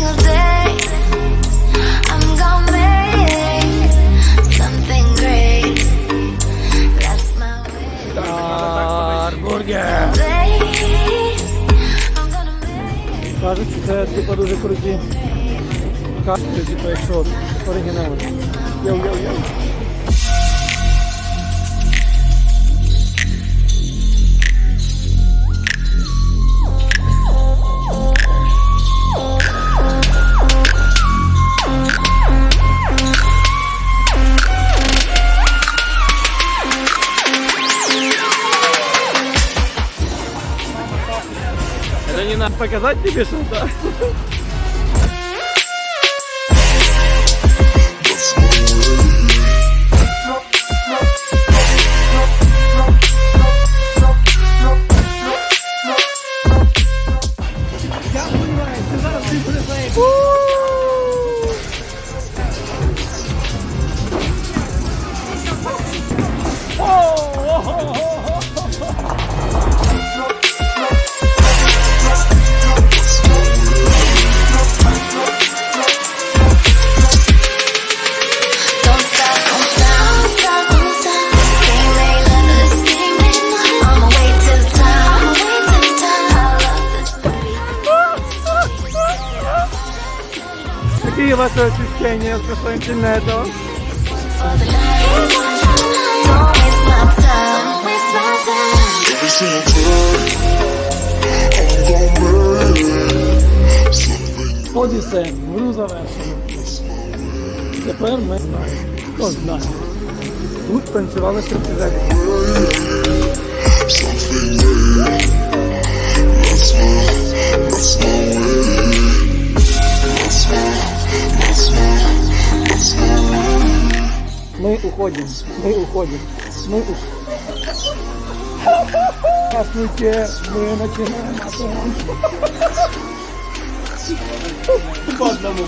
single day I'm gonna make something great. That's my way. Бургер! I'm gonna make Кажуть, що це типу дуже круті кашки, типу якщо оригінал. Йоу-йоу-йоу. Это не надо показать тебе что-то? Я понимаю, ты зараз ты признаешь. Don't stop, don't stop, don't stop, don't stop. Scheming, love this scheming. I'ma wait till the time, I'ma wait till the time. I love this baby. Какие ваши ощущения с интернета? For the night, don't waste my time, don't waste my time. Every single time I'm gonna make something. Одісе, гру завершено. Тепер ми знаємо. Хто знає? Тут танцювали стриптизери. Something new. That's my way. That's my way. Мы уходим. Здравствуйте, мы начинаем. По одному.